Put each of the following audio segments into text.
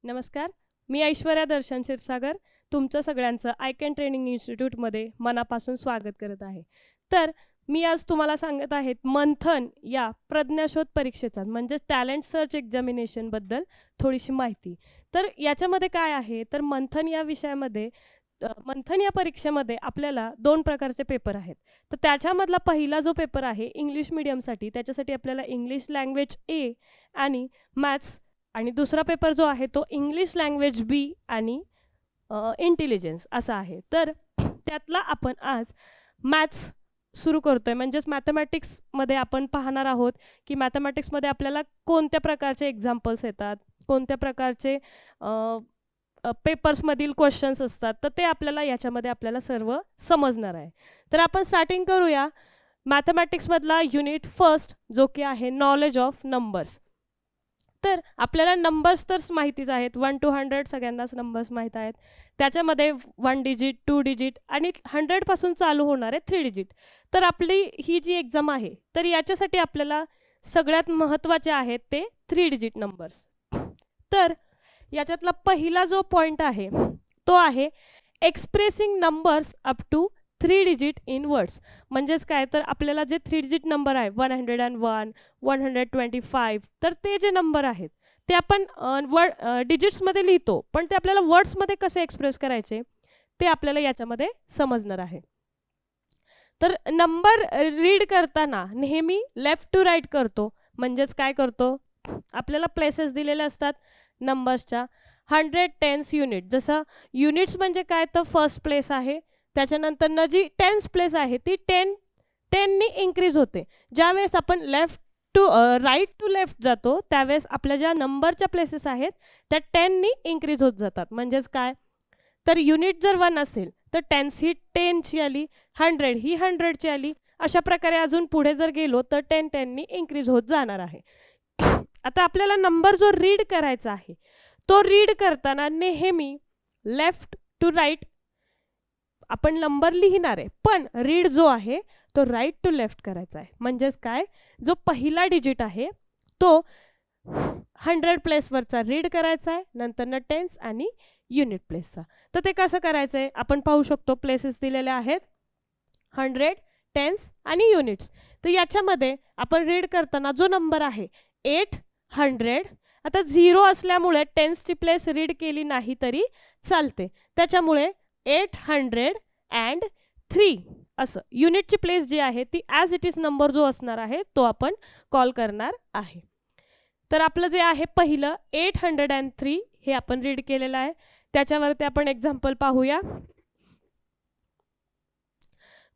नमस्कार. मी ऐश्वर्या दर्शन क्षीरसागर तुमचं सगळ्यांचं आय कॅन ट्रेनिंग इन्स्टिट्यूटमध्ये मनापासून स्वागत करत आहे. तर मी आज तुम्हाला सांगत आहे मंथन या प्रज्ञाशोध परीक्षेचा म्हणजेच टॅलेंट सर्च एक्झामिनेशनबद्दल थोडीशी माहिती. तर याच्यामध्ये काय आहे तर मंथन या विषयामध्ये मंथन या परीक्षेमध्ये आपल्याला 2 प्रकारचे पेपर आहेत. तर त्याच्यामधला पहिला जो पेपर आहे इंग्लिश मीडियमसाठी त्याच्यासाठी आपल्याला इंग्लिश लँग्वेज ए आणि मॅथ्स आणि दुसरा पेपर जो आहे तो इंग्लिश लँग्वेज बी आणि इंटेलिजन्स असा आहे. तर त्यातला आपण आज मॅथ्स सुरू करतोय म्हणजेच मॅथमॅटिक्समध्ये आपण पाहणार आहोत की मॅथमॅटिक्समध्ये आपल्याला कोणत्या प्रकारचे एक्झाम्पल्स येतात, कोणत्या प्रकारचे पेपर्समधील क्वेश्चन्स असतात, तर ते आपल्याला याच्यामध्ये आपल्याला सर्व समजणार आहे. तर आपण स्टार्टिंग करूया मॅथमॅटिक्समधला युनिट फर्स्ट जो की आहे नॉलेज ऑफ नंबर्स. तर आपल्याला नंबर्स तर माहितीच आहेत, 1 to 100 सगळ्यांनाच नंबर्स माहीत आहेत. त्याच्यामध्ये 1 डिजिट 2 डिजिट आणि 100पासून चालू होणारे 3 डिजिट. तर आपली ही जी एक्झाम आहे तर याच्यासाठी आपल्याला सगळ्यात महत्त्वाचे आहेत ते 3 डिजिट नंबर्स. तर याच्यातला पहिला जो पॉईंट आहे तो आहे expressing numbers up to 3 digit in words. म्हणजेच काय तर आपल्याला जे 3 डिजिट नंबर आहे 101 125 तर ते जे नंबर आहेत ते आपण डिजिट्समध्ये लिहितो, पण ते आपल्याला वर्ड्समध्ये कसे एक्सप्रेस करायचे ते आपल्याला याच्यामध्ये समजणार आहे. तर नंबर रीड करताना नेहमी लेफ्ट टू राईट करतो. म्हणजेच काय करतो आपल्याला प्लेसेस दिलेले असतात नंबर्सच्या 100 टेन्स युनिट. जसं युनिट्स म्हणजे काय तर फर्स्ट प्लेस आहे, त्याच्यानंतर जी टेन्स प्लेस आहे ती 10नी इन्क्रीज होते. ज्यावेळेस आपण राईट टू लेफ्ट जातो त्यावेळेस आपल्या ज्या नंबरच्या प्लेसेस आहेत त्या 10नी इन्क्रीज होत जातात. म्हणजेच काय तर युनिट जर 1 असेल तर टेन्स ही 10ची आली, 100 ही 100ची आली, अशा प्रकारे अजून पुढे जर गेलो तर 10नी इन्क्रीज होत जाणार आहे. आता आपल्याला नंबर जो रीड करायचा आहे तो रीड करताना नेहमी लेफ्ट टू राईट आपण नंबर लिहिणार आहे, पण रीड जो आहे तो राईट टू लेफ्ट करायचा आहे. म्हणजेच काय जो पहिला डिजिट आहे तो 100 प्लेसवरचा रीड करायचा आहे, नंतर टेन्स आणि युनिट प्लेसचा. तर ते कसं करायचं आहे आपण पाहू शकतो. प्लेसेस दिलेले आहेत 100 टेन्स आणि युनिट्स. तर याच्यामध्ये आपण रीड करताना जो नंबर आहे 800, आता 0 असल्यामुळे टेन्सची प्लेस रीड केली नाही तरी चालते, त्याच्यामुळे 803 असं युनिटची प्लेस जी आहे ती ॲज इट इज नंबर जो असणार आहे तो आपण कॉल करणार आहे. तर आपलं जे आहे पहिलं 803 हे आपण रीड केलेलं आहे. त्याच्यावरती आपण एक्झाम्पल पाहूया.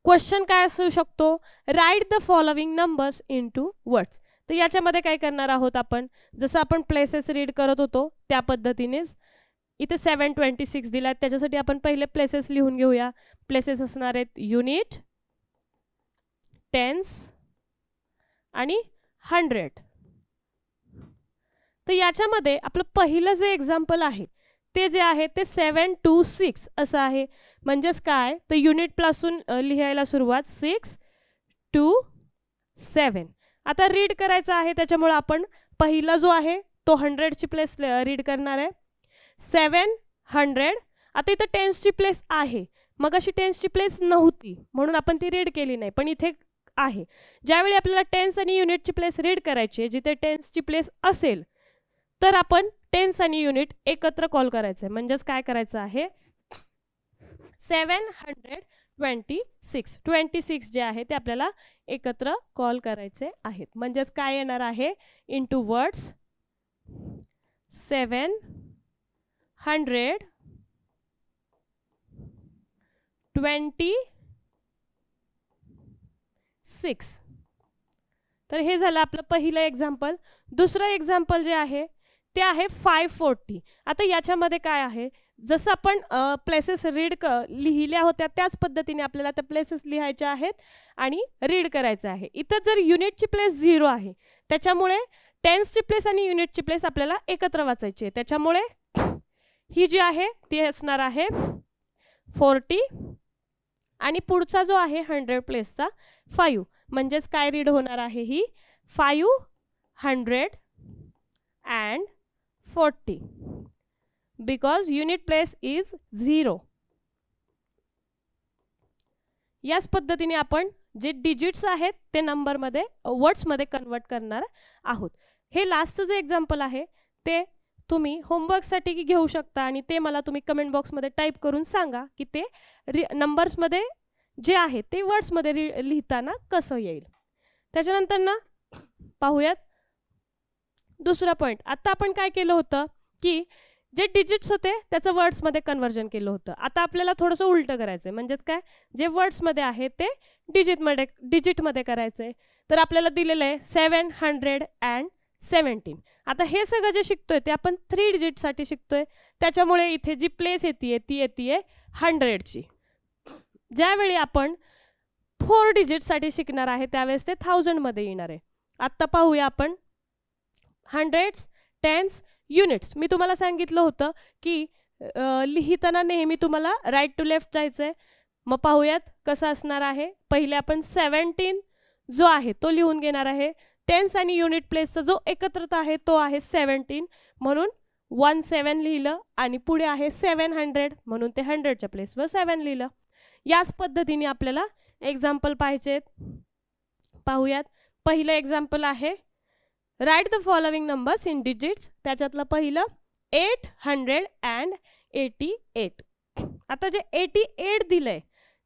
क्वेश्चन काय असू शकतो, write the following numbers into words. तर याच्यामध्ये काय करणार आहोत आपण जसं आपण प्लेसेस रीड करत होतो त्या पद्धतीनेच इथे 726 दिला आहे, त्याच्यासाठी आपण पहिले प्लेसेस लिहून घेऊया. प्लेसेस असणार आहेत युनिट, टेन्स आणि 100. तर याच्यामध्ये आपलं पहिलं जे एक्झाम्पल आहे ते जे आहे ते 726 असं आहे. म्हणजेच काय तर युनिटपासून लिहायला सुरुवात 6 to 7. आता रीड करायचं आहे त्याच्यामुळे आपण पहिला जो आहे तो 100ची प्लेस रीड करणार आहे. 700 आता इथं टेन्सची प्लेस आहे, मग अशी टेन्सची प्लेस नव्हती म्हणून आपण ती रीड केली नाही, पण इथे आहे. ज्यावेळी आपल्याला टेन्स आणि युनिटची प्लेस रीड करायची आहे जिथे टेन्सची प्लेस असेल तर आपण टेन्स आणि युनिट एकत्र कॉल करायचं आहे. म्हणजेच काय करायचं आहे 726 जे आहे ते आपल्याला एकत्र कॉल करायचे आहेत. म्हणजेच काय येणार आहे इंटू वर्ड्स 726. तर हे झालं आपलं पहिलं एक्झाम्पल. दुसरं एक्झाम्पल जे आहे ते आहे 540. आता याच्यामध्ये काय आहे जसं आपण प्लेसेस रीड लिहिल्या होत्या त्याच पद्धतीने आपल्याला त्या प्लेसेस लिहायच्या आहेत आणि रीड करायचं आहे. इथं जर युनिटची प्लेस 0 आहे त्याच्यामुळे टेन्सची प्लेस आणि युनिटची प्लेस आपल्याला एकत्र वाचायची आहे, त्याच्यामुळे ही जी आहे ती असणार आहे 40 आणि पुढचा जो आहे 100 प्लेसचा 5. म्हणजेच काय रीड होणार आहे ही 540. Because unit place is 0. याच पद्धतीने आपण जे डिजिट्स आहेत ते नंबरमध्ये वर्ड्समध्ये कन्वर्ट करणार आहोत. हे लास्टचं जे एक्झाम्पल आहे ते तुम्ही होमवर्कसाठी घेऊ शकता आणि ते मला तुम्ही कमेंट बॉक्समध्ये टाईप करून सांगा की ते नंबर्समध्ये जे आहे ते वर्ड्समध्ये लिहिताना कसं येईल. त्याच्यानंतर ना पाहूयात दुसरा पॉईंट. आता आपण काय केलं होतं की जे डिजिट्स होते त्याचं वर्ड्समध्ये कन्वर्जन केलं होतं. आता आपल्याला थोडंसं उलटं करायचं आहे. म्हणजेच काय, जे वर्ड्समध्ये आहे ते डिजिटमध्ये करायचं आहे. तर आपल्याला दिलेलं आहे 717. आता हे सगळं जे शिकतोय ते आपण 3 डिजिटसाठी शिकतोय. त्याच्यामुळे इथे जी प्लेस येते ती येते 100ची. ज्यावेळी आपण 4 डिजिटसाठी शिकणार आहे त्यावेळेस ते 1000मध्ये येणार आहे. आत्ता पाहूया आपण हंड्रेड्स, टेन्स, युनिट्स. मी तुम्हाला सांगितलं होतं की लिहिताना नेहमी तुम्हाला राईट टू लेफ्ट जायचं आहे. मग पाहूयात कसं असणार आहे. पहिले आपण 17 जो आहे तो लिहून घेणार आहे. टेन्स आणि युनिट प्लेसचा जो एकत्रता आहे तो आहे 17, म्हणून 17 लिहिलं आणि पुढे आहे 700 म्हणून ते 100च्या प्लेसवर 7 लिहिलं. याच पद्धतीने आपल्याला एक्झाम्पल पाहिजेत. पाहूयात. पहिलं एक्झाम्पल आहे write the following numbers in digits. त्याच्यातलं पहिलं 888. आता जे 88 दिलंय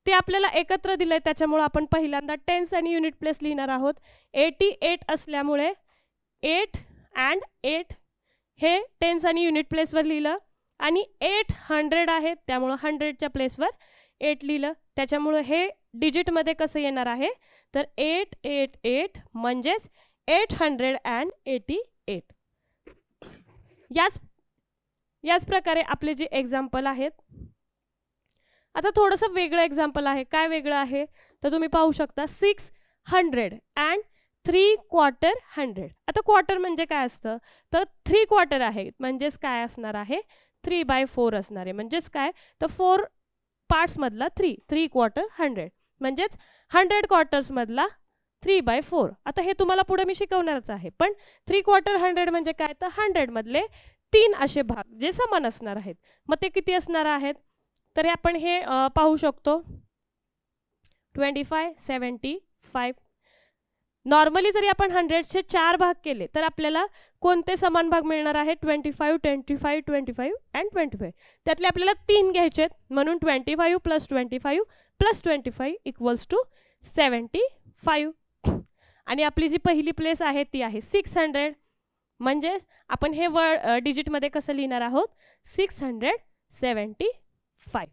ते आपल्याला एकत्र दिलंय, त्याच्यामुळे आपण पहिल्यांदा टेन्स आणि युनिट प्लेस लिहिणार आहोत. 88 असल्यामुळे 8 and 8 हे टेन्स आणि युनिट प्लेसवर लिहिलं आणि 800 आहे त्यामुळं 100च्या प्लेसवर 8 लिहिलं. त्याच्यामुळं हे डिजिटमध्ये कसं येणार आहे तर 888 म्हणजेच 888. याच प्रकारे आपले जे एक्झाम्पल आहेत. आता थोडंसं वेगळं एक्झाम्पल आहे. काय वेगळं आहे तर तुम्ही पाहू शकता 600 and 3/4. आता क्वार्टर म्हणजे काय असतं तर 3/4 आहे म्हणजेच काय असणार आहे 3/4 असणार आहे. म्हणजेच काय तर 4 पार्ट्समधला 3/4 100 म्हणजेच 100 क्वार्टर्समधला 3/4. आता हे तुम्हाला पुढे मी शिकवणारच आहे. पण 3/4 100 म्हणजे काय तर 100 मधले 3 असे भाग जे समान असणार आहेत. मग ते किती असणार आहेत तर आपण हे पाहू शकतो 25, 75. नॉर्मली जरी आपण 100चे 4 भाग केले तर आपल्याला कोणते समान भाग मिळणार आहे 25, 25, 25 and 25. त्यातले आपल्याला 3 घ्यायचे म्हणून 25 + 25 + 25 = 75. आणि आपली जी पहिली प्लेस आहे ती आहे 600. म्हणजे आपण हे डिजिटमध्ये कसं लिहिणार आहोत 675.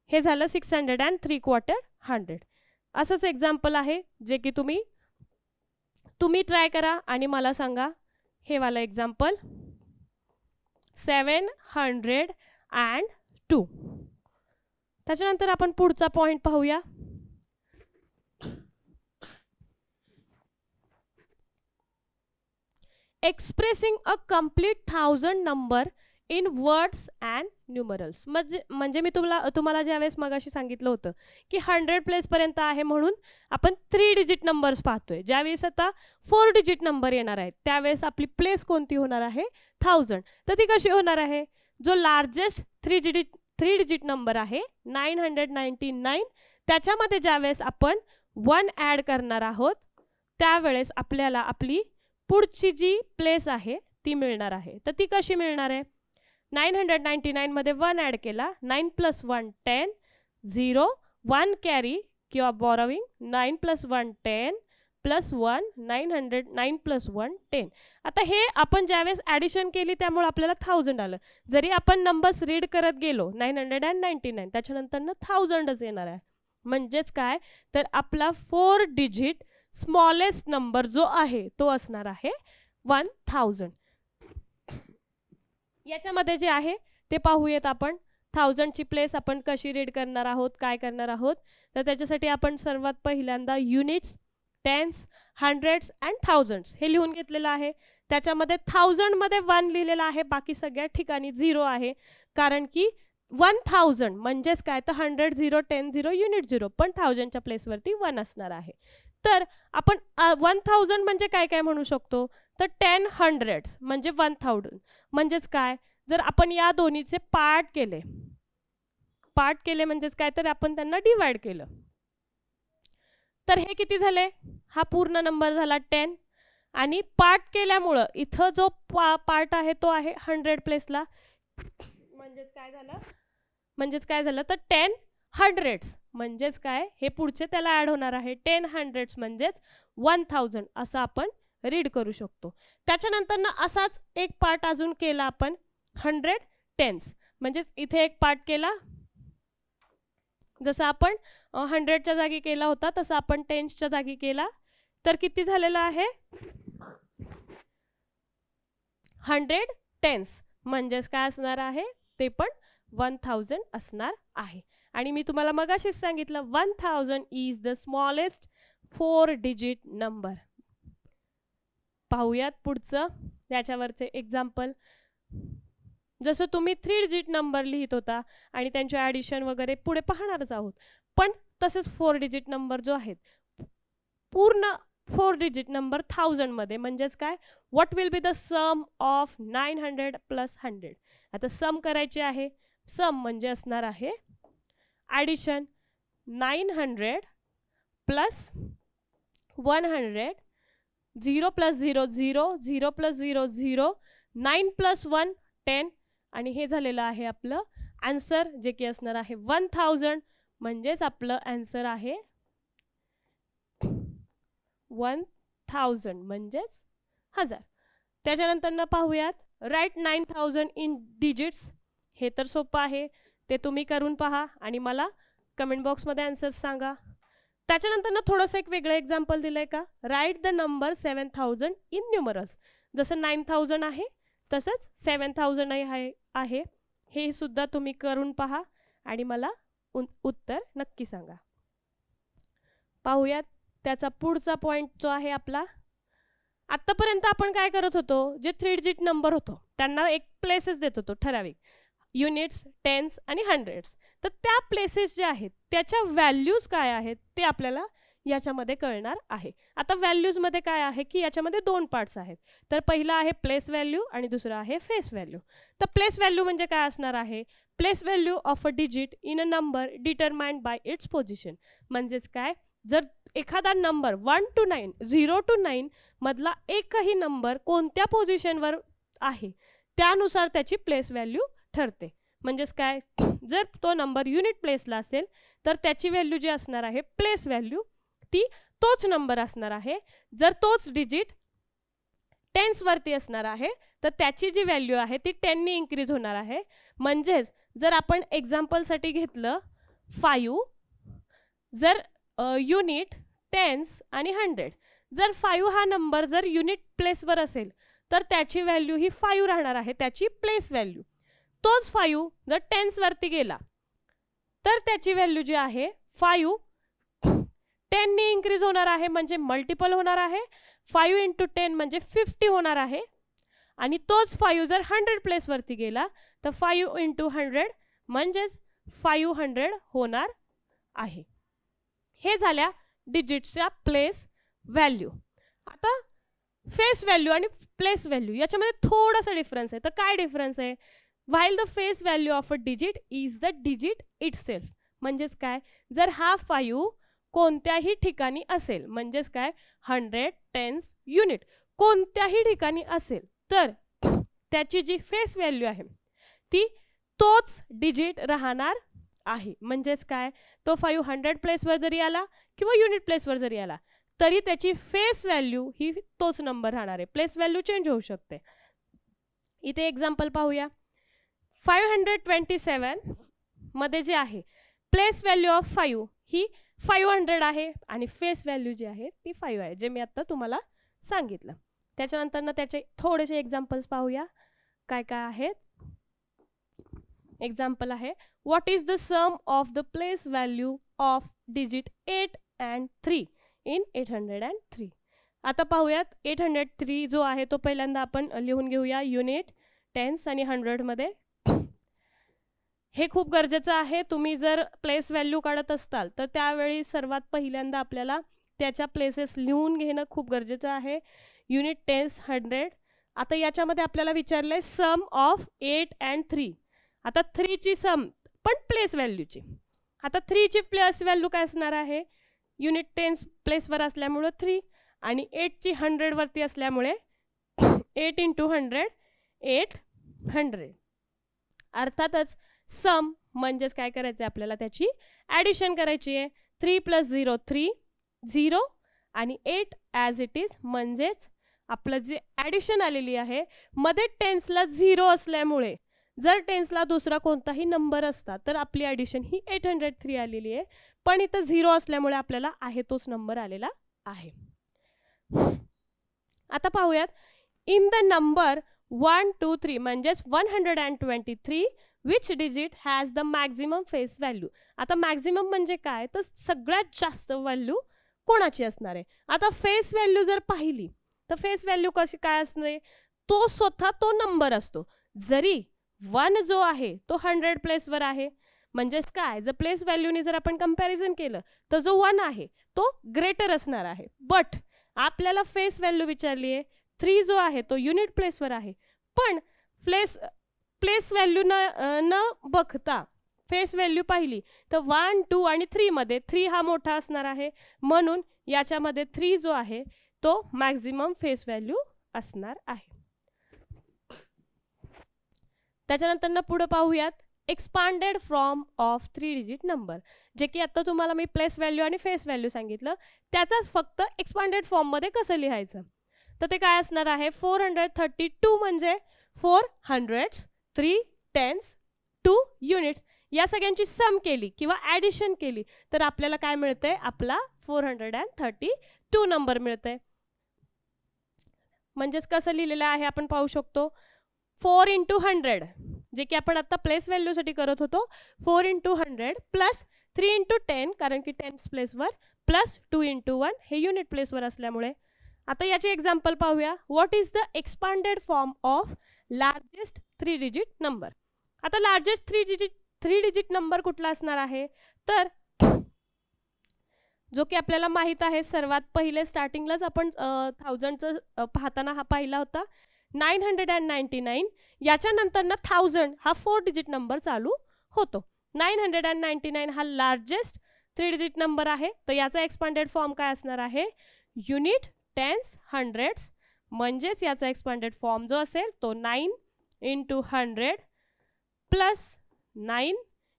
हे झालं 600 and 3/4 100. असंच एक्झाम्पल आहे जे की तुम्ही ट्राय करा आणि मला सांगा. हे वाला एक्झाम्पल 702. त्याच्यानंतर आपण पुढचा पॉइंट पाहूया. Expressing a complete 1000 number in words and numerals. म्हणजे मी तुम्हाला ज्यावेळेस मगाशी सांगितलं होतं की 100 प्लेसपर्यंत आहे म्हणून आपण 3 डिजिट नंबर्स पाहतोय. ज्यावेळेस आता 4 डिजिट नंबर येणार आहेत त्यावेळेस आपली प्लेस कोणती होणार आहे 1000. तर ती कशी होणार आहे जो लार्जेस्ट 3 डिजिट नंबर आहे 999 त्याच्यामध्ये ज्यावेळेस आपण 1 ॲड करणार आहोत त्यावेळेस आपल्याला आपली पुढची जी प्लेस आहे ती मिळणार आहे. तर ती कशी मिळणार आहे 999 मध्ये 1 ॲड केला 9 + 1 10 0 1 कॅरी किंवा बॉरोविंग 9 + 1 10 + 1 900 9 + 1 10. आता हे आपण ज्यावेळेस ॲडिशन केली त्यामुळे आपल्याला 1000 आलं. जरी आपण नंबर्स रीड करत गेलो 999 त्याच्यानंतर 1000च येणार आहे. म्हणजेच काय तर आपला 4 डिजिट स्मॉलेस्ट नंबर जो आहे तो असणार आहे 1000. याच्यामध्ये जे आहे ते पाहूयात आपण 1000ची प्लेस आपण कशी रीड करणार आहोत काय करणार आहोत. तर त्याच्यासाठी आपण सर्वात पहिल्यांदा units, tens, hundreds and thousands हे लिहून घेतलेलं आहे. त्याच्यामध्ये 1000 मध्ये 1 लिहिलेलं आहे, बाकी सगळ्या ठिकाणी 0 आहे. कारण की 1000 म्हणजेच काय तर 100 0 10 0 युनिट 0 पण 1000च्या प्लेसवरती 1 असणार आहे. तर आपण 1000 म्हणजे काय काय म्हणू शकतो तर 10 हंड्रेड्स म्हणजे 1000. म्हणजेच काय जर आपण या दोन्हीचे पार्ट केले म्हणजेच काय तर आपण त्यांना डिवाइड केलं, तर हे किती झाले? हा पूर्ण नंबर झाला 10 आणि पार्ट केल्यामुळं इथं जो पार्ट आहे तो आहे 100 प्लेसला, म्हणजेच काय झालं तर 10 हंड्रेड्स म्हणजेच काय हे पुढचे त्याला ॲड होणार आहे 10 हंड्रेड्स म्हणजेच 1000 असं आपण रीड करू शकतो. त्याच्यानंतर ना असाच एक पार्ट अजून केला आपण 100 टेन्स, म्हणजेच इथे एक पार्ट केला, जसं आपण 100च्या जागी केला होता तसं आपण टेन्सच्या जागी केला, तर किती झालेलं आहे 100 टेन्स म्हणजेच काय असणार आहे ते पण 1000 असणार आहे. आणि मी तुम्हाला मगाशीच सांगितलं 1000 is the smallest 4 digit number. पाहूयात पुढचं त्याच्यावरचे एक्झाम्पल. जसं तुम्ही 3 डिजिट नंबर लिहित होता आणि त्यांचे ॲडिशन वगैरे पुढे पाहणारच आहोत, पण तसेच 4 डिजिट नंबर जो आहेत पूर्ण 4 डिजिट नंबर 1000 मध्ये म्हणजेच काय what will be the sum of 900 plus 100. आता सम करायचे आहे, सम म्हणजे असणार आहे addition 900 plus 100, 0 plus 0 0, 0 plus 0 0, 9 plus 1 10 आणि हे झालेलं आहे आपलं आन्सर जे की असणार आहे 1000 म्हणजेच आपलं आन्सर आहे 1000 म्हणजेच 1000. त्याच्यानंतर ना पाहूयात राईट 9000 इन डिजिट्स. हे तर सोपं आहे, ते तुम्ही करून पहा आणि मला कमेंट बॉक्समध्ये आन्सर सांगा. त्याच्यानंतर ना थोडंसं एक वेगळं एक्झाम्पल दिलं आहे का, write the number 7000 in numerals. जसं 9000 आहे तसंच 7000 आहे, हे सुद्धा तुम्ही करून पहा आणि मला उत्तर नक्की सांगा. पाहूयात त्याचा पुढचा पॉईंट जो आहे आपला. आत्तापर्यंत आपण काय करत होतो, जे 3 डिजिट नंबर होतो त्यांना एक प्लेसेस देत होतो ठराविक, युनिट्स, टेन्स आणि हंड्रेड्स. तर त्या प्लेसेस जे आहेत त्याच्या व्हॅल्यूज काय आहेत ते आपल्याला याच्यामध्ये कळणार आहे. आता व्हॅल्यूजमध्ये काय आहे की याच्यामध्ये 2 पार्ट्स आहेत, तर पहिला आहे प्लेस व्हॅल्यू आणि दुसरा आहे फेस व्हॅल्यू. तर प्लेस व्हॅल्यू म्हणजे काय असणार आहे, place value of a digit in a number determined by it's position. म्हणजेच काय, जर एखादा नंबर 1 to 9 0 to 9 मधला एकही नंबर कोणत्या पोझिशनवर आहे त्यानुसार त्याची प्लेस व्हॅल्यू ठरते. म्हणजेच काय, जर तो नंबर युनिट प्लेसला असेल तर त्याची व्हॅल्यू जी असणार आहे प्लेस व्हॅल्यू ती तोच नंबर असणार आहे. जर तोच डिजिट टेन्सवरती असणार आहे तर त्याची जी व्हॅल्यू आहे ती 10 ने इन्क्रीज होणार आहे. म्हणजेच जर आपण एक्झाम्पलसाठी घेतलं 5, जर युनिट, टेन्स आणि 100, जर 5 हा नंबर जर युनिट प्लेसवर असेल तर त्याची व्हॅल्यू ही 5 राहणार आहे, त्याची प्लेस व्हॅल्यू. तोच 5 जर टेन्सवरती गेला तर त्याची व्हॅल्यू जी आहे 5 10 ने इन्क्रीज होणार आहे, म्हणजे मल्टिपल होणार आहे. 5 × 10 म्हणजे 50 होणार आहे. आणि तोच 5 जर 100 प्लेसवरती गेला तर 5 × 100 म्हणजेच 500 होणार आहे. हे झाल्या डिजिटच्या प्लेस व्हॅल्यू. आता फेस व्हॅल्यू आणि प्लेस व्हॅल्यू याच्यामध्ये थोडासा डिफरन्स आहे. तर काय डिफरन्स आहे, while the face value of a digit is the digit itself. म्हणजेच काय, जर हा 5 कोणत्याही ठिकाणी असेल, म्हणजेच काय 100, टेन्स, युनिट कोणत्याही ठिकाणी असेल तर त्याची जी फेस व्हॅल्यू आहे ती तोच डिजिट राहणार आहे. म्हणजेच काय, तो 5 100 प्लेसवर जरी आला किंवा युनिट प्लेसवर जरी आला तरी त्याची फेस व्हॅल्यू ही तोच नंबर राहणार आहे. प्लेस व्हॅल्यू चेंज होऊ शकते. इथे एक्झाम्पल पाहूया. 527 मध्ये जे आहे प्लेस व्हॅल्यू ऑफ 5 ही 500 आहे आणि फेस व्हॅल्यू जी आहे ती 5 आहे, जे मी आता तुम्हाला सांगितलं. त्याच्यानंतर ना त्याचे थोडेसे एक्झाम्पल्स पाहूया काय काय आहेत. एक्झाम्पल आहे, what is the sum of the place value of digit 8 and 3 in 803. आता पाहूयात 803 जो आहे तो पहिल्यांदा आपण लिहून घेऊया युनिट, टेन्स आणि 100 मध्ये. हे खूप गरजेचं आहे. तुम्ही जर प्लेस व्हॅल्यू काढत असताल तर त्यावेळी सर्वात पहिल्यांदा आपल्याला त्याच्या प्लेसेस लिहून घेणं खूप गरजेचं आहे. युनिट, टेन्स, 100 आता याच्यामध्ये आपल्याला विचारलंय सम ऑफ 8 अँड 3. आता 3ची सम पण प्लेस व्हॅल्यूची. आता 3ची प्लेस व्हॅल्यू काय असणार आहे, युनिट टेन्स प्लेसवर असल्यामुळं 3 आणि 8ची 100 वरती असल्यामुळे 8 × 100 800. अर्थातच सम म्हणजेच काय करायचं आहे आपल्याला, त्याची ॲडिशन करायची आहे. 3 + 0 3 0 आणि 8 ॲज इट इज, म्हणजेच आपलं जे ॲडिशन आलेली आहे मध्ये टेन्सला 0 असल्यामुळे जर टेन्सला दुसरा कोणताही नंबर असता तर आपली ॲडिशन ही 803 आलेली आहे. पण इथं 0 असल्यामुळे आपल्याला आहे तोच नंबर आलेला आहे. आता पाहूयात, इन द नंबर 1 2 3 म्हणजेच 123 which digit has the maximum face value. आता मॅक्झिमम म्हणजे काय, तर सगळ्यात जास्त व्हॅल्यू कोणाची असणार आहे. आता फेस व्हॅल्यू जर पाहिली तर फेस व्हॅल्यू कशी काय असते, तो स्वतः तो नंबर असतो. जरी 1 जो आहे तो 100 प्लेसवर आहे, म्हणजेच काय, जर प्लेस व्हॅल्यूने जर आपण कंपॅरिझन केलं तर जो 1 आहे तो ग्रेटर असणार आहे. बट आपल्याला फेस व्हॅल्यू विचारली आहे, 3 जो आहे तो युनिट प्लेसवर आहे. पण प्लेस व्हॅल्यू न बघता फेस व्हॅल्यू पाहिली तर 1 2 आणि 3 मध्ये 3 हा मोठा असणार आहे, म्हणून याच्यामध्ये 3 जो आहे तो मॅक्झिमम फेस व्हॅल्यू असणार आहे. त्याच्यानंतर पुढे पाहूयात, expanded form of 3 digit number. जे की आता तुम्हाला मी प्लेस व्हॅल्यू आणि फेस व्हॅल्यू सांगितलं, त्याचाच फक्त एक्सपांडेड फॉर्ममध्ये कसं लिहायचं, तर ते काय असणार आहे, 432 म्हणजे 4 हंड्रेड्स, 3 टेन्स, 2 युनिट्स, या सगळ्यांची सम केली किंवा ॲडिशन केली तर आपल्याला काय मिळतंय, आपला 432 नंबर मिळतंय. म्हणजेच कसं लिहिलेलं आहे आपण पाहू शकतो, 4 × 100 जे की आपण आता प्लेस व्हॅल्यूसाठी करत होतो, 4 × 100 प्लस 3 × 10 कारण की टेन्स प्लेसवर, प्लस 2 × 1 हे युनिट प्लेसवर असल्यामुळे. आता याचे एक्झाम्पल पाहूया. What is the expanded form of largest 3 digit number. आता लार्जेस्ट 3 डिजिट नंबर कुठला असणार आहे, तर जो की आपल्याला माहित आहे, सर्वात पहिले स्टार्टिंगलाच आपण 1000चं पाहताना हा पाहिला होता, 999. याच्यानंतर ना 1000 हा 4 डिजिट नंबर चालू होतो. 999 हा लार्जेस्ट 3 डिजिट नंबर आहे, तर याचा एक्सपांडेड फॉर्म काय असणार आहे, युनिट टेन्स हंड्रेड्स, म्हणजेच याचा एक्सपांडेड फॉर्म जो असेल तो 9 × 100 प्लस 9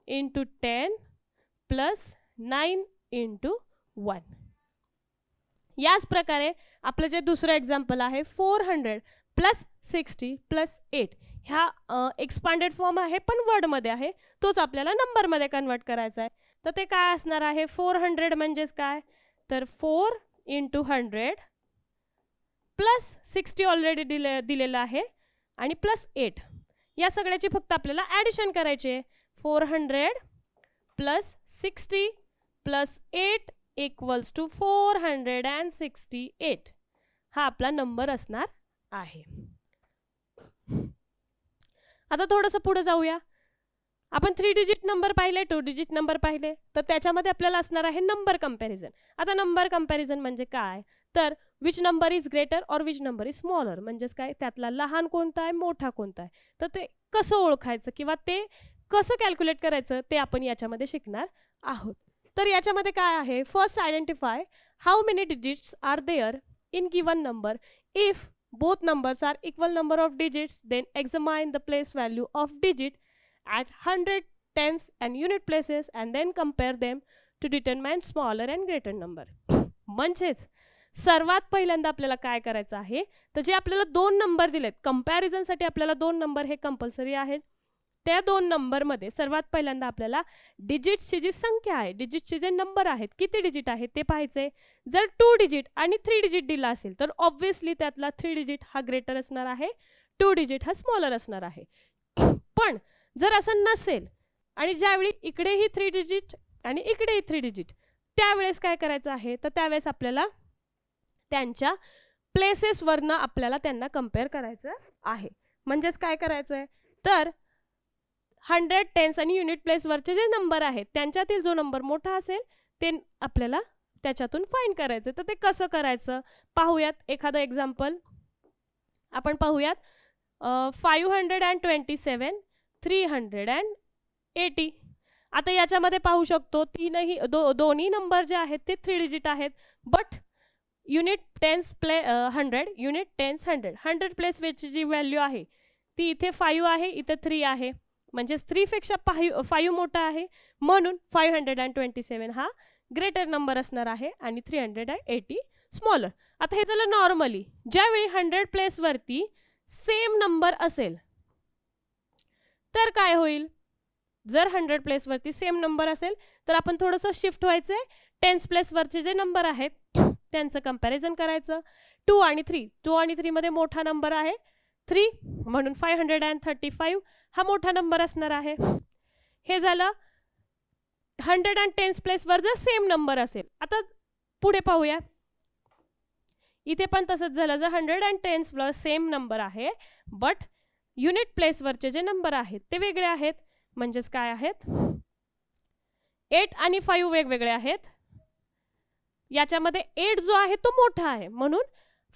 × 10 प्लस 9 × 1. याच प्रकारे आपलं जे दुसरं एक्झाम्पल आहे, 400 प्लस 60 प्लस 8, ह्या एक्सपांडेड फॉर्म आहे पण वर्डमध्ये आहे, तोच आपल्याला नंबरमध्ये कन्वर्ट करायचा आहे. तर ते काय असणार आहे, 400 म्हणजेच काय, तर 4 × 100 प्लस 60 ऑलरेडी दिलेलं आहे आणि प्लस 8, या सगळ्याची फक्त आपल्याला ॲडिशन करायची आहे. 400 प्लस 60 प्लस 8 इक्वल्स टू 468, हा आपला नंबर असणार आहे. आता थोडंसं पुढे जाऊया. आपण 3 डिजिट नंबर पाहिले, 2 डिजिट नंबर पाहिले, तर त्याच्यामध्ये आपल्याला असणार आहे नंबर कंपॅरिझन. आता नंबर कंपॅरिझन म्हणजे काय, तर विच नंबर इज ग्रेटर और विच नंबर इज स्मॉलर, म्हणजेच काय, त्यातला लहान कोणता आहे मोठा कोणता आहे, तर ते कसं ओळखायचं किंवा ते कसं कॅल्क्युलेट करायचं ते आपण याच्यामध्ये शिकणार आहोत. तर याच्यामध्ये काय आहे, first identify how many digits are there in given number. If both numbers are equal number of digits, then examine the place value of digit at 100, tens and unit places and then compare them to determine smaller and greater number. म्हणजेच सर्वात पहिल्यांदा आपल्याला काय करायचं आहे, तर जे आपल्याला 2 नंबर दिलेत कंपॅरिझनसाठी, आपल्याला 2 नंबर हे कंपल्सरी आहेत. त्या 2 नंबरमध्ये सर्वात पहिल्यांदा आपल्याला डिजिट्सची जी संख्या आहे, डिजिटचे जे नंबर आहेत, किती डिजिट आहेत ते पाहायचे. जर 2 डिजिट आणि 3 डिजिट दिला असेल तर ऑब्व्हियसली त्यातला 3 डिजिट हा ग्रेटर असणार आहे, 2 डिजिट हा स्मॉलर असणार आहे. पण जर असं नसेल आणि ज्यावेळी इकडेही 3 डिजिट आणि इकडेही 3 डिजिट, त्यावेळेस काय करायचं आहे, तर त्यावेळेस आपल्याला त्यांच्या प्लेसेसवरनं आपल्याला त्यांना कंपेअर करायचं आहे. म्हणजेच काय करायचं आहे, तर 100, टेन्स आणि युनिट प्लेसवरचे जे नंबर आहेत त्यांच्यातील जो नंबर मोठा असेल ते आपल्याला त्याच्यातून फाइंड करायचं. तर ते कसं करायचं पाहूयात एखादं एक्झाम्पल. आपण पाहूयात 527, 380. आता याच्यामध्ये पाहू शकतो तीनही दोन्ही नंबर जे आहेत ते 3 डिजिट आहेत, but unit tense 100, unit tense 100 place वेळची जी व्हॅल्यू आहे ती इथे 5 आहे, इथे 3 आहे, म्हणजेच 3 पेक्षा 5 मोठा आहे, म्हणून 527 हा ग्रेटर नंबर असणार आहे आणि 380 स्मॉलर. आता हे झालं नॉर्मली. ज्यावेळी 100 प्लेसवरती सेम नंबर असेल तर काय होईल? जर 100 प्लेसवरती सेम नंबर असेल तर आपण थोडंसं शिफ्ट व्हायचं आहे, टेन्स प्लेसवरचे जे नंबर आहेत त्यांचं कंपॅरिझन करायचं. 2 आणि 3, 2 आणि 3 मध्ये मोठा नंबर आहे 3, म्हणून 535 हा मोठा नंबर असणार आहे. हे झालं 100 आणि टेन्स प्लेसवर जर सेम नंबर असेल. आता पुढे पाहूया, इथे पण तसंच झालं. जर 100 आणि टेन्स प्लस सेम नंबर आहे, बट युनिट प्लेसवरचे जे नंबर आहेत ते वेगळे आहेत, म्हणजेच काय आहेत? 8 आणि 5 वेगवेगळे आहेत. याच्यामध्ये 8 जो आहे तो मोठा आहे, म्हणून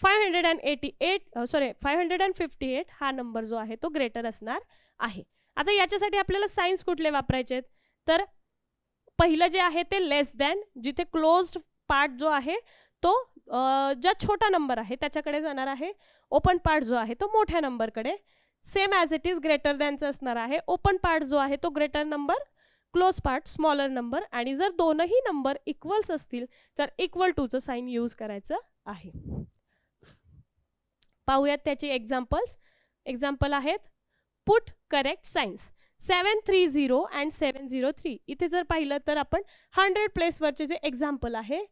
558 हा नंबर जो आहे तो ग्रेटर असणार आहे. आता याच्यासाठी आपल्याला साइन्स कुठले वापरायचे? तर पहिलं जे आहे ते लेस दॅन, जिथे क्लोज्ड पार्ट जो आहे तो ज्या छोटा नंबर आहे त्याच्याकडे जाणार आहे. ओपन पार्ट जो आहे तो मोठ्या नंबरकडे. Same as it is greater दॅनचं असणार आहे. ओपन पार्ट जो आहे तो greater number, close part smaller number. आणि जर दोनही नंबर इक्वल्स असतील तर इक्वल टूचं साईन यूज करायचं आहे. पाहूयात त्याची एक्झाम्पल्स. एक्झाम्पल आहेत पुट करेक्ट साइन्स 730 अँड 703. इथे जर पाहिलं तर आपण 100 प्लेसवरचे जे एक्झाम्पल आहे,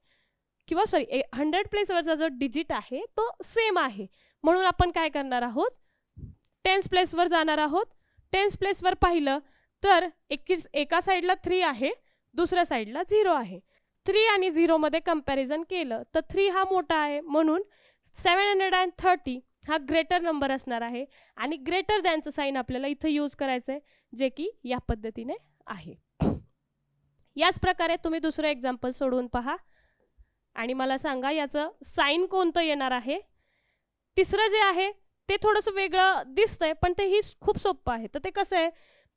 किंवा 100 प्लेसवरचा जो डिजिट आहे तो सेम आहे, म्हणून आपण काय करणार आहोत? टेन्स प्लेसवर जाणार आहोत. टेन्स प्लेसवर पाहिलं तर एका साईडला 3 आहे, दुसऱ्या साईडला 0 आहे. 3 आणि 0 मध्ये कंपॅरिझन केलं तर 3 हा मोठा आहे, म्हणून 730 हा ग्रेटर नंबर असणार आहे. आणि ग्रेटर दॅनचं साईन आपल्याला इथं यूज करायचं आहे, जे की या पद्धतीने आहे. याच प्रकारे तुम्ही दुसरं एक्झाम्पल सोडवून पहा आणि मला सांगा याचं साईन कोणतं येणार आहे. तिसरं जे आहे ते थोडंसं वेगळं दिसतंय, पण तेही खूप सोपं आहे. तर ते कसं आहे?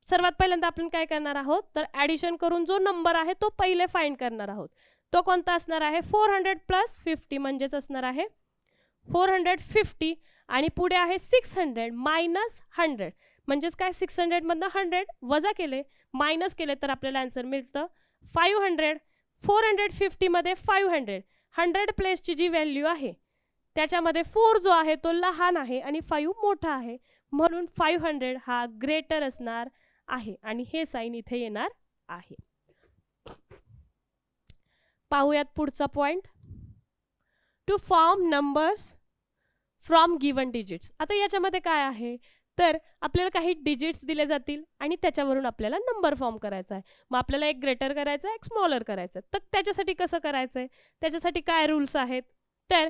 सर्वात पहिल्यांदा आपण काय करणार आहोत, तर ॲडिशन करून जो नंबर आहे तो पहिले फाइंड करणार आहोत. तो कोणता असणार आहे? 400 + 50 म्हणजेच असणार आहे 450. आणि पुढे आहे 600 - 100, म्हणजेच काय? 600 मधनं 100 वजा केले, मायनस केले तर आपल्याला आन्सर मिळतं 500. 450 मध्ये 500, 100 प्लेसची जी व्हॅल्यू आहे त्याच्यामध्ये 4 जो आहे तो लहान आहे आणि 5 मोठा आहे, म्हणून 500 हा ग्रेटर असणार आहे. आणि हे साईन इथे येणार आहे. पाहूयात पुढचा point. To form numbers from given digits. आता याच्यामध्ये काय आहे, तर आपल्याला काही डिजिट्स दिले जातील आणि त्याच्यावरून आपल्याला नंबर फॉर्म करायचा आहे. मग आपल्याला एक ग्रेटर करायचा आहे, एक स्मॉलर करायचं आहे. तर त्याच्यासाठी कसं करायचं आहे, त्याच्यासाठी काय रूल्स आहेत? तर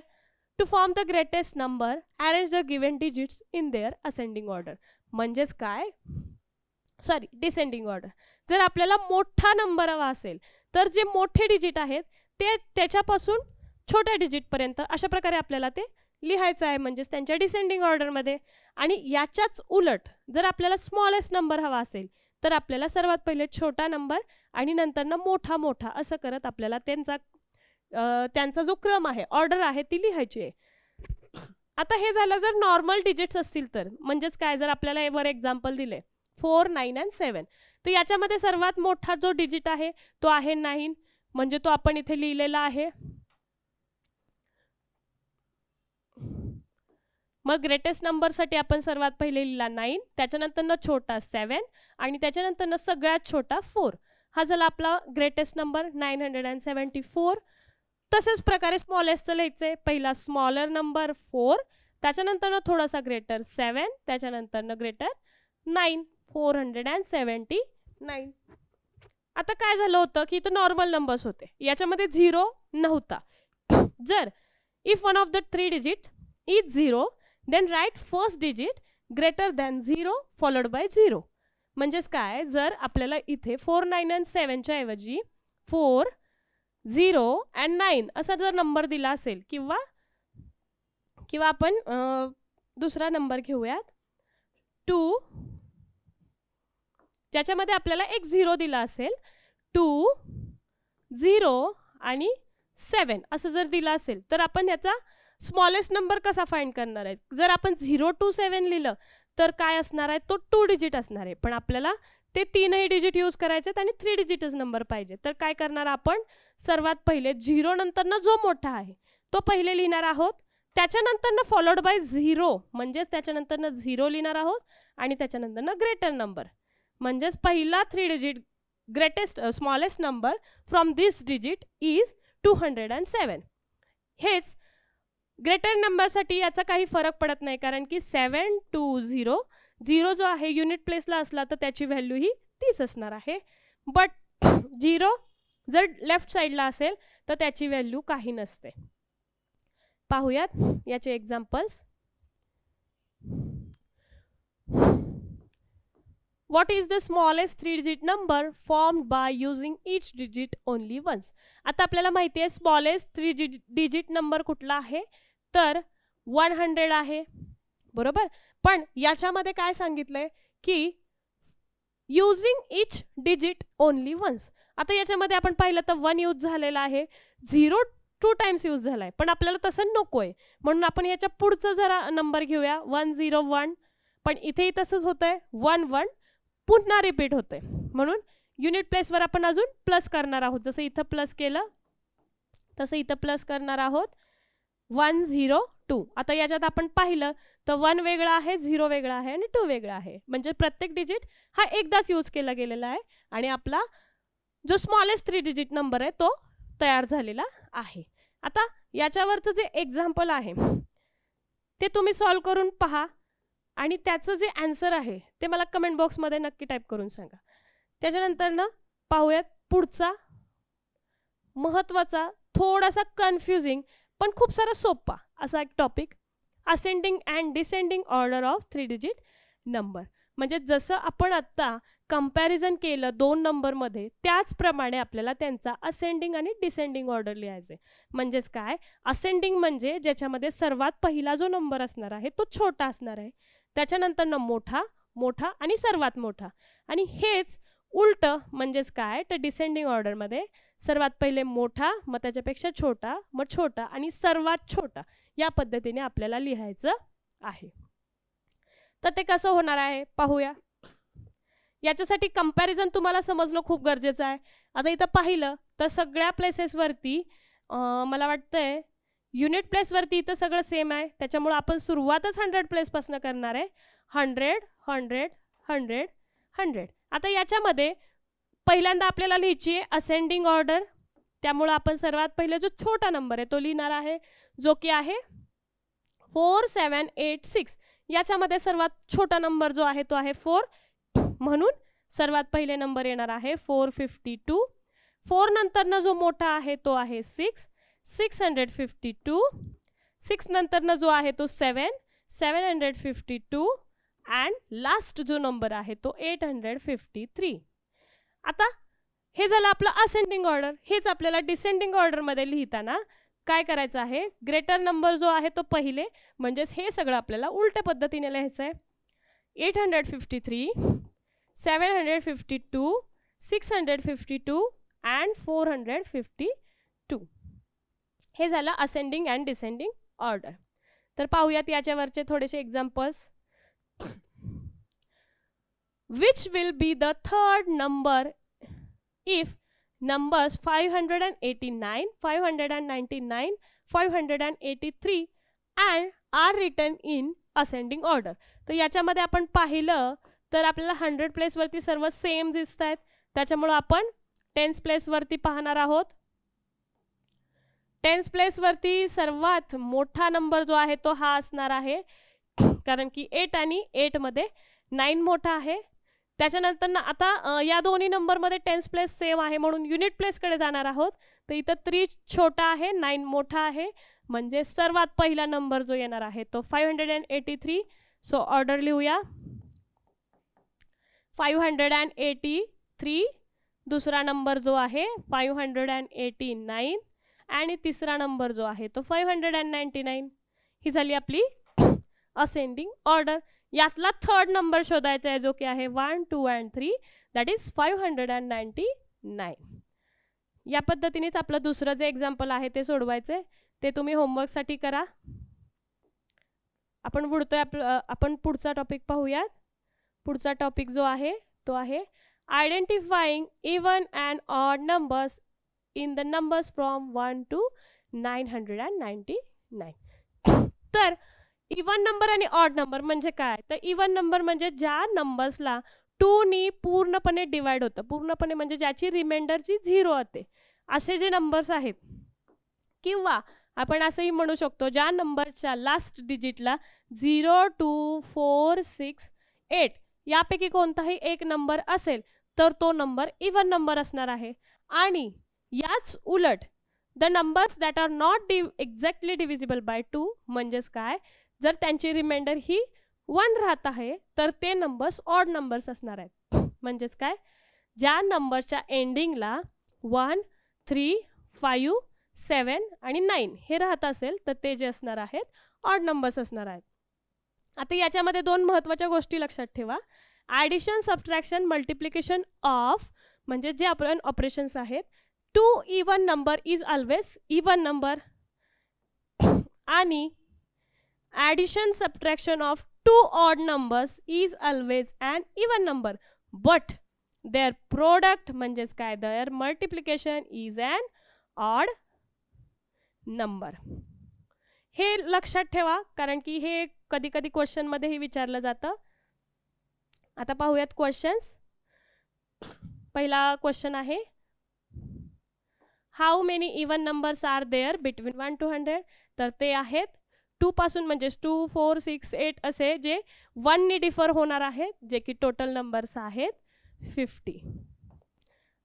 to form the greatest number arrange the given digits in their ascending order. म्हणजेच काय? Descending order. जर आपल्याला मोठा नंबर हवा असेल तर जे मोठे डिजिट आहेत ते त्याच्यापासून छोट्या डिजिटपर्यंत अशा प्रकारे आपल्याला ते लिहायचं आहे, म्हणजेच त्यांच्या डिसेंडिंग ऑर्डरमध्ये. आणि याच्याच उलट जर आपल्याला स्मॉलेस्ट नंबर हवा असेल तर आपल्याला सर्वात पहिले छोटा नंबर आणि नंतरनं मोठा मोठा असं करत आपल्याला त्यांचा जो क्रम आहे, ऑर्डर आहे, ती लिहायची आहे. आता हे झालं जर नॉर्मल डिजिट्स असतील तर, म्हणजेच काय? जर आपल्याला वर एक्झाम्पल दिले 4, 9 आणि 7, तर याच्यामध्ये सर्वात मोठा जो डिजिट आहे तो आहे 9, म्हणजे तो आपण इथे लिहिलेला आहे. मग ग्रेटेस्ट नंबरसाठी आपण सर्वात पहिले लिहिला 9, त्याच्यानंतर छोटा 7 आणि त्याच्यानंतर सगळ्यात छोटा 4. हा झाला आपला ग्रेटेस्ट नंबर 974. तसेच प्रकारे स्मॉलेस्टचं लिहायचं आहे. पहिला स्मॉलर नंबर 4, त्याच्यानंतर थोडासा ग्रेटर 7, त्याच्यानंतर ग्रेटर 9, 479. आता काय झालं होतं की इथं नॉर्मल नंबर्स होते, याच्यामध्ये 0 नव्हता. जर if one of the 3 digit is 0 then write first digit greater than 0 followed by 0. म्हणजेच काय? जर आपल्याला इथे 4, 9 आणि 7च्या ऐवजी 4, 0 and 9 असा जर नंबर दिला असेल, किंवा आपण दुसरा नंबर घेऊयात 2, ज्याच्यामध्ये आपल्याला एक 0 दिला असेल, 2 0 आणि 7 असं जर दिलं असेल तर आपण याचा स्मॉलेस्ट नंबर कसा फाइंड करणार आहे? जर आपण 0 to 7 लिहिलं तर काय असणार आहे? तो 2 डिजिट असणार आहे, पण आपल्याला ते 3ही डिजिट यूज करायचे आणि 3 डिजिटच नंबर पाहिजे. तर काय करणार आपण? सर्वात पहिले 0 नंतरनं जो मोठा आहे तो पहिले लिहिणार आहोत, त्याच्यानंतरनं फॉलोड बाय 0, म्हणजेच त्याच्यानंतरनं 0 लिहिणार आहोत आणि त्याच्यानंतरनं ग्रेटर नंबर, म्हणजेच पहिला 3 digit greatest smallest number from this digit is 207. हेच ग्रेटर नंबरसाठी याचा काही फरक पडत नाही, कारण की 7 to 0 0 जो आहे युनिट प्लेसला असला तर त्याची व्हॅल्यू ही 30 असणार आहे, बट 0 जर लेफ्ट साईडला असेल तर त्याची व्हॅल्यू काही नसते. पाहूयात याचे examples. What is the smallest 3-digit number formed by using each digit only once? आता आपल्याला माहिती आहे स्मॉलेस्ट 3-digit नंबर कुठला आहे, तर 100 आहे, बरोबर. पण याच्यामध्ये काय सांगितलंय की युजिंग इच डिजिट ओनली वन्स. आता याच्यामध्ये आपण पाहिलं तर 1 यूज झालेला आहे, 0 2 टाइम्स यूज झालाय, पण आपल्याला तसं नकोय म्हणून आपण याच्या पुढचं जरा नंबर घेऊया 101. पण इथेही तसंच होतंय 11 पुन्हा रिपीट होतंय, म्हणून युनिट प्लेसवर आपण अजून प्लस करणार आहोत. जसं इथं प्लस केलं तसं इथं प्लस करणार आहोत 102. आता याच्यात आपण पाहिलं तर 1 वेगळा आहे, 0 वेगळा आहे आणि 2 वेगळा आहे, म्हणजे प्रत्येक डिजिट हा एकदाच यूज केला गेलेला आहे आणि आपला जो स्मॉलेस्ट 3 डिजिट नंबर आहे तो तयार झालेला आहे. आता याच्यावरचं जे एक्झाम्पल आहे ते तुम्ही सॉल्व करून पहा आणि त्याचं जे आन्सर आहे ते मला कमेंट बॉक्समध्ये नक्की टाईप करून सांगा. त्याच्यानंतर ना पाहूयात पुढचा महत्त्वाचा, थोडासा कन्फ्युजिंग पण खूप सारा सोपा असा एक topic, ascending and descending order of 3 digit number. म्हणजे जसं आपण आत्ता कंपॅरिझन केलं 2 नंबरमध्ये, त्याचप्रमाणे आपल्याला त्यांचा असेंडिंग आणि डिसेंडिंग ऑर्डर लिहायचे. म्हणजेच काय, असेंडिंग म्हणजे ज्याच्यामध्ये सर्वात पहिला जो नंबर असणार आहे तो छोटा असणार आहे, त्याच्यानंतर मोठा, मोठा आणि सर्वात मोठा, आणि हेच उलटं म्हणजेच काय, तर डिसेंडिंग ऑर्डरमध्ये सर्वात पहिले मोठा, मग त्याच्यापेक्षा छोटा, मग छोटा आणि सर्वात छोटा, या पद्धतीने आपल्याला लिहायचं आहे. तर ते कसं होणार आहे पाहूया. याच्यासाठी कंपॅरिझन तुम्हाला समजणं खूप गरजेचं आहे. आता इथं पाहिलं तर सगळ्या प्लेसेसवरती मला वाटतंय युनिट प्लेसवरती इथं सगळं सेम आहे, त्याच्यामुळं आपण सुरुवातच 100 प्लेसपासून करणार आहे. 100 100 100 100. आता याच्यामध्ये पहिल्यांदा आपल्याला लिहायची आहे असेंडिंग ऑर्डर, त्यामुळं आपण सर्वात पहिले जो छोटा नंबर आहे तो लिहिणार आहे, जो की आहे 4786. याच्यामध्ये सर्वात छोटा नंबर जो आहे तो आहे 4, म्हणून सर्वात पहिले नंबर येणार आहे 452. 4 नंतरनं जो मोठा आहे तो आहे 6, 652. 6 नंतरनं जो आहे तो 7, 752 अँड लास्ट जो नंबर आहे तो 853. आता हे झालं आपलं असेंडिंग ऑर्डर. हेच आपल्याला डिसेंडिंग ऑर्डरमध्ये लिहिताना काय करायचं आहे, ग्रेटर नंबर जो आहे तो पहिले, म्हणजेच हे सगळं आपल्याला उलट्या पद्धतीने लिहायचं आहे. 853, 752, 652 अँड 452. हे झालं असेंडिंग अँड डिसेंडिंग ऑर्डर. तर पाहूयात याच्यावरचे थोडेसे examples. Which will be the third number if numbers 589, 599, 583 and are written in ascending order. तर याच्यामध्ये आपण पाहिलं तर आपल्याला 100 प्लेसवरती सर्व सेम दिसत आहेत, त्याच्यामुळं आपण 10 प्लेसवरती पाहणार आहोत. 10 प्लेसवरती सर्वात मोठा नंबर जो आहे तो हा असणार आहे, कारण की 8 आणि 8 मध्ये 9 मोठा आहे. त्याच्यानंतर ना आता या दोन्ही नंबरमध्ये 10 प्लेस सेम आहे म्हणून युनिट प्लेसकडे जाणार आहोत. तर इथं 3 छोटा आहे, 9 मोठा आहे, म्हणजे सर्वात पहिला नंबर जो येणार आहे तो 583. सो ऑर्डर लिहूया 583. दुसरा नंबर जो आहे 589 आणि तिसरा नंबर जो आहे तो 599. ही झाली आपली असेंडिंग ऑर्डर. यातला थर्ड नंबर शोधायचा आहे जो की आहे 1, 2 and 3, दॅट इज 599. या पद्धतीनेच आपलं दुसरं जे एक्झाम्पल आहे ते सोडवायचे, ते तुम्ही होमवर्कसाठी करा. आपण पुढचा टॉपिक पाहूयात. पुढचा टॉपिक जो आहे तो आहे identifying even and odd numbers in the numbers from 1 to 999. तर इवन नंबर आणि ऑड नंबर म्हणजे काय? तर इवन नंबर म्हणजे ज्या नंबर्सला 2 नी पूर्णपणे डिवाइड होतं, पूर्णपणे म्हणजे ज्याची रिमाइंडरची 0 होते, असे जे नंबर्स आहेत. किंवा आपण असंही म्हणू शकतो ज्या नंबरच्या लास्ट डिजिटला 0, 2, 4, 6, 8 यापैकी कोणताही एक नंबर असेल तर तो नंबर इवन नंबर असणार आहे. आणि याच उलट the numbers that are not exactly divisible by 2 म्हणजेच काय, जर त्यांची रिमाइंडर ही 1 राहत आहे तर ते नंबर्स ऑड नंबर्स असणार आहेत. म्हणजेच काय, ज्या नंबरच्या एंडिंगला 1, 3, 5, 7 आणि 9 हे राहत असेल तर ते जे असणार आहेत ऑड नंबर्स असणार आहेत. आता याच्यामध्ये दोन महत्त्वाच्या गोष्टी लक्षात ठेवा. ॲडिशन, सबट्रॅक्शन, मल्टिप्लिकेशन ऑफ म्हणजे जे आपण ऑपरेशन्स आहेत. 2 even number is always even number आणि addition subtraction of 2 odd numbers is always and even number, but their product म्हणजेच काय, their multiplication is and odd number. हे लक्षात ठेवा कारण की हे कधी कधी क्वेश्चनमध्येही विचारलं जातं. आता पाहूयात क्वेश्चन्स. पहिला क्वेश्चन आहे, how many even numbers are there between 1 to 100. तर ते आहेत 2 पासून म्हणजेच 2, 4, 6, 8 असे जे 1 नी डिफर होणार आहेत, जे की टोटल नंबर्स आहेत 50.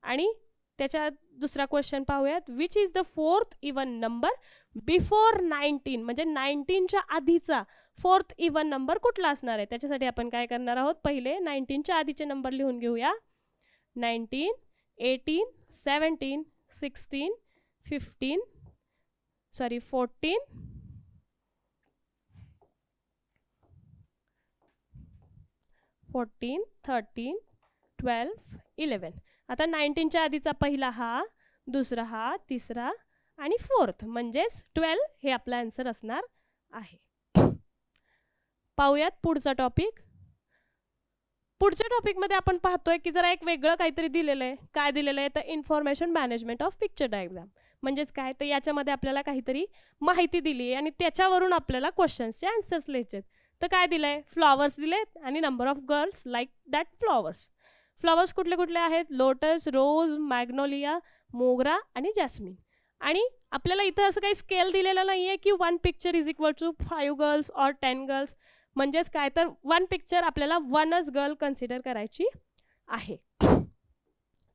आणि त्याच्या दुसरा क्वेश्चन पाहूयात, which is the fourth even number before 19 म्हणजे 19च्या आधीचा फोर्थ इवन नंबर कुठला असणार आहे. त्याच्यासाठी आपण काय करणार आहोत, पहिले 19च्या आधीचे नंबर लिहून घेऊया. 19, 18, 17, 16, 14, 14, 13, 12, 11. आता 19च्या आधीचा पहिला हा, दुसरा हा, तिसरा आणि फोर्थ म्हणजेच 12 हे आपला आन्सर असणार आहे. पाहूयात पुढचा टॉपिक. पुढच्या टॉपिकमध्ये आपण पाहतोय की जरा एक वेगळं काहीतरी दिलेलं आहे. काय दिलेलं आहे तर information management of picture diagram. म्हणजेच काय तर याच्यामध्ये आपल्याला काहीतरी माहिती दिली आहे आणि त्याच्यावरून आपल्याला क्वेश्चन्सचे आन्सर्स लिहायचे. तर काय दिलंय, फ्लॉवर्स दिलेत आणि number of girls like that flowers. Flowers कुठले कुठले आहेत, लोटस, रोज, मॅग्नोलिया, मोगरा आणि जॅस्मिन. आणि आपल्याला इथं असं काही स्केल दिलेलं नाही आहे की 1 picture is equal to 5 girls और 10 गर्ल्स. म्हणजेच काय तर 1 पिक्चर आपल्याला 1च गर्ल कन्सिडर करायची आहे.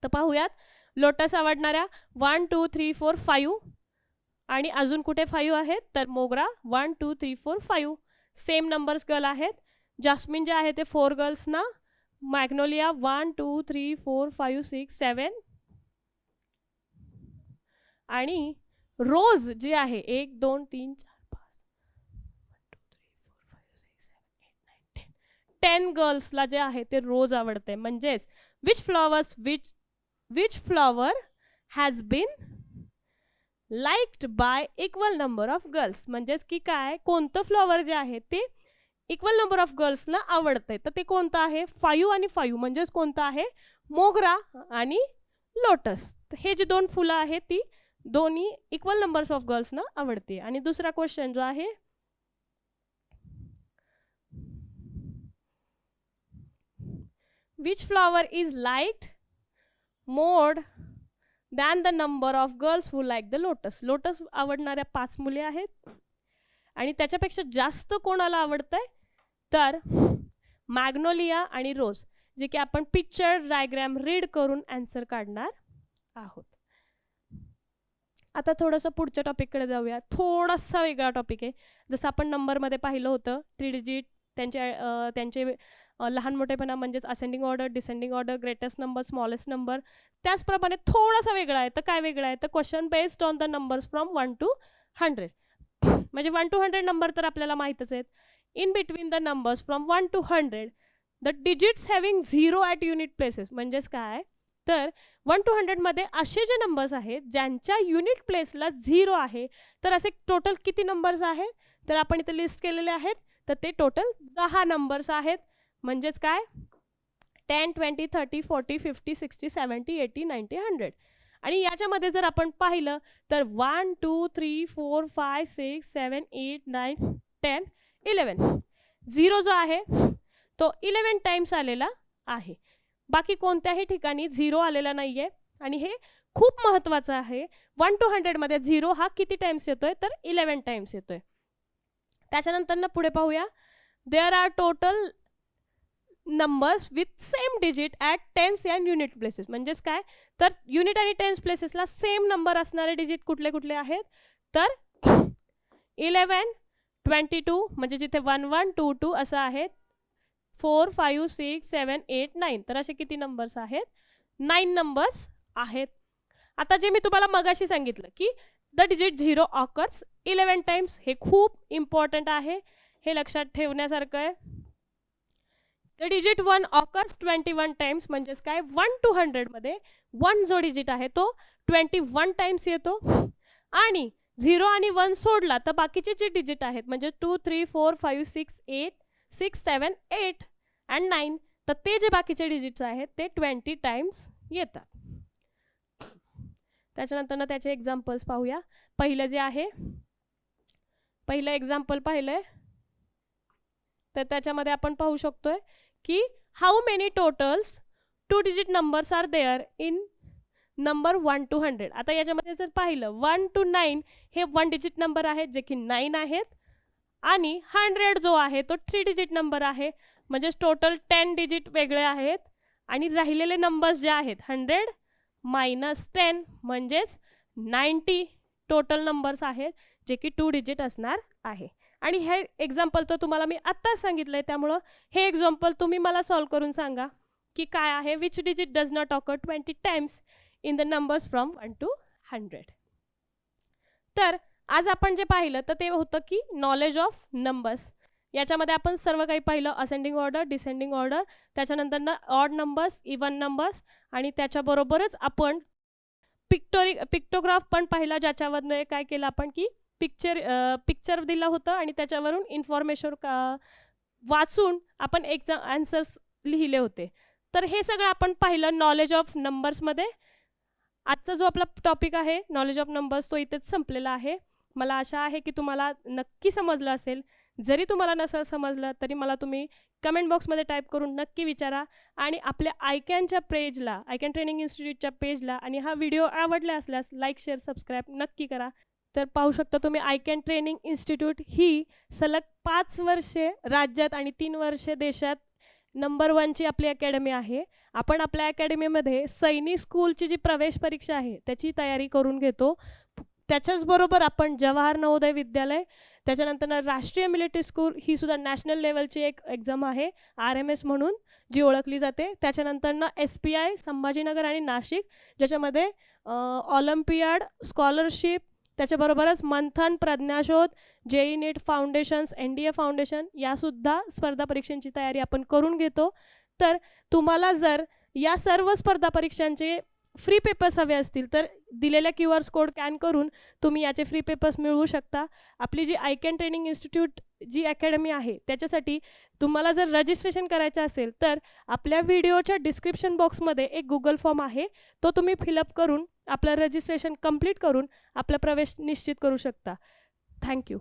तर पाहूयात, लोटस आवडणाऱ्या 1, 2, 3, 4, 5 आणि अजून कुठे 5 आहेत तर मोगरा 1, 2, 3, 4, 5 सेम नंबर्स गर्ल आहेत. जास्मिन जे आहे ते 4 गर्ल्स ना. मॅग्नोलिया 1, 2, 3, 4, 5, 6, 7 आणि रोज जे आहे 1, 2, 3, 4, 5 10 गर्ल्सला जे आहे ते रोज आवडते. म्हणजेच which flower has been liked by equal number of girls. म्हणजेच की काय, कोणतं फ्लॉवर जे आहे ते इक्वल नंबर ऑफ गर्ल्सला आवडतंय. तर ते कोणतं आहे, 5 आणि 5 म्हणजेच कोणतं आहे, मोगरा आणि लोटस. हे जे दोन फुलं आहेत ती दोन्ही इक्वल नंबर्स ऑफ गर्ल्सना आवडते. आणि दुसरा क्वेश्चन जो आहे, which flower is liked more than the number of girls who like the lotus. Lotus आवडणाऱ्या 5 मुले आहेत आणि त्याच्यापेक्षा जास्त कोणाला आवडतंय तर मॅग्नोलिया आणि रोज, जे की आपण पिक्चर डायग्राम रीड करून आन्सर काढणार आहोत. आता थोडंसं पुढच्या टॉपिककडे जाऊया. थोडासा वेगळा टॉपिक आहे. जसं आपण नंबरमध्ये पाहिलं होतं 3 डिजिट, त्यांचे लहान मोठेपणा म्हणजेच ascending order, descending order, greatest number, smallest number. त्याचप्रमाणे थोडासा वेगळा आहे. तर काय वेगळा आहे तर question based on the numbers from 1 to 100. म्हणजे 1 to 100 नंबर तर आपल्याला माहीतच आहेत. In between the numbers from 1 to 100 the digits having 0 at unit places. म्हणजेच काय, तर 1 to 100 मध्ये असे जे नंबर्स आहेत ज्यांच्या युनिट प्लेसला 0 आहे, तर असे टोटल किती नंबर्स आहेत, तर आपण इथे लिस्ट केलेले आहेत. तर ते टोटल 10 नंबर्स आहेत. म्हणजेच काय, 10, 20, 30, 40, 50, 60, 70, 80, 90, 100. आणि याच्यामध्ये जर आपण पाहिलं तर 1, 2, 3, 4, 5, 6, 7, 8, 9, 10, 11. 0 जो आहे तो 11 टाइम्स आलेला आहे. बाकी कोणत्याही ठिकाणी 0 आलेला नाही आहे. आणि हे खूप महत्त्वाचं आहे. 1 to 100 मध्ये 0 हा किती टाइम्स येतोय, तर 11 टाइम्स येतोय. त्याच्यानंतर पुढे पाहूया. There are total numbers with same digit at tens and unit places. म्हणजेच काय, तर युनिट आणि टेन्स प्लेसेसला सेम नंबर असणारे डिजिट कुठले कुठले आहेत, तर 11, 22 म्हणजे जिथे 1, 1, 2, 2 असं आहे, 4, 5, 6, 7, 8, 9. तर असे किती नंबर्स आहेत, 9 नंबर्स आहेत. आता जे मी तुम्हाला मगाशी सांगितलं की द डिजिट 0 ऑकर्स 11 टाइम्स, हे खूप इम्पॉर्टंट आहे, हे लक्षात ठेवण्यासारखं आहे. The digit 1 occurs 21 times. म्हणजेच काय, 1 to 100 मध्ये 1 जो डिजिट आहे तो 21 टाइम्स येतो. आणि 0 आणि 1 सोडला तर बाकीचे जे डिजिट आहेत म्हणजे 2, 3, 4, 5, 6, 8, 6, 7, 8 अँड 9, तर ते जे बाकीचे डिजिट्स आहेत ते 20 टाइम्स येतात. त्याच्यानंतर त्याचे एक्झाम्पल्स पाहूया. पहिलं जे आहे, पहिलं एक्झाम्पल पाहिलंय तर त्याच्यामध्ये आपण पाहू शकतोय की how many totals 2 digit numbers are there in number 1 to 100. आता याच्यामध्ये जर पाहिलं 1 to 9 हे 1 डिजिट नंबर आहेत जे की 9 आहेत. आणि 100 जो आहे तो 3 डिजिट नंबर आहे. म्हणजेच टोटल 10 डिजिट वेगळे आहेत. आणि राहिलेले नंबर्स जे आहेत 100 - 10 म्हणजेच 90 टोटल नंबर्स आहेत जे की 2 डिजिट असणार आहे. आणि हे एक्झाम्पल तर तुम्हाला मी आत्ताच सांगितलंय, त्यामुळं हे एक्झाम्पल तुम्ही मला सॉल्व करून सांगा की काय आहे. Which digit does not occur 20 times in the numbers from 1 to 100. तर आज आपण जे पाहिलं तर ते होतं की नॉलेज ऑफ नंबर्स. याच्यामध्ये आपण सर्व काही पाहिलं, असेंडिंग ऑर्डर, डिसेंडिंग ऑर्डर, त्याच्यानंतर ऑड नंबर्स, इवन नंबर्स, आणि त्याच्याबरोबरच आपण पिक्टोग्राफ पण पाहिला, ज्याच्यावरनं काय केलं आपण की पिक्चर दिलं होतं आणि त्याच्यावरून इन्फॉर्मेशन वाचून आपण आन्सर्स लिहिले होते. तर हे सगळं आपण पाहिलं नॉलेज ऑफ नंबर्समध्ये. आजचा जो आपला टॉपिक आहे नॉलेज ऑफ नंबर्स तो इथेच संपलेला आहे. मला आशा आहे की तुम्हाला नक्की समजलं असेल. जरी तुम्हाला नसेल समजलं तरी मला तुम्ही कमेंट बॉक्समध्ये टाईप करून नक्की विचारा. आणि आपल्या आयकॅनच्या पेजला, आयकॅन ट्रेनिंग इन्स्टिट्यूटच्या पेजला, आणि हा व्हिडिओ आवडला असल्यास लाईक, शेअर, सबस्क्राईब नक्की करा. तर पाहू शकता तुम्ही आयकॅन ट्रेनिंग इन्स्टिट्यूट ही सलग 5 वर्षे राज्यात आणि 3 वर्षे देशात नंबर 1ची आपली अकॅडमी आहे. आपण आपल्या अकॅडमीमध्ये सैनिक स्कूलची जी प्रवेश परीक्षा आहे त्याची तयारी करून घेतो. त्याच्याचबरोबर आपण जवाहर नवोदय विद्यालय, त्याच्यानंतर राष्ट्रीय मिलिटरी स्कूल ही सुद्धा नॅशनल लेवलची एक एक्झाम आहे RMS म्हणून जी ओळखली जाते. त्याच्यानंतर SPI संभाजीनगर आणि नाशिक, ज्याच्यामध्ये ऑलिम्पियाड, स्कॉलरशिप, त्याच्याबरोबरच मंथन, प्रज्ञाशोध, JEE नीट फाउंडेशन्स, NDA फाउंडेशन यासुद्धा स्पर्धा परीक्षांची तयारी आपण करून घेतो. तर तुम्हाला जर या सर्व स्पर्धा परीक्षांचे फ्री पेपर्स हवे असतील तर दिलेल्या QR कोड स्कॅन करून तुम्ही याचे फ्री पेपर्स मिळवू शकता. आपली जी आयकॅन ट्रेनिंग इन्स्टिट्यूट जी अकॅडमी आहे त्याच्यासाठी तुम्हाला जर रजिस्ट्रेशन करायचं असेल तर आपल्या व्हिडिओच्या डिस्क्रिप्शन बॉक्समध्ये एक गुगल फॉर्म आहे, तो तुम्ही फिलअप करून आपलं रजिस्ट्रेशन कंप्लीट करून आपला प्रवेश निश्चित करू शकता. थँक्यू.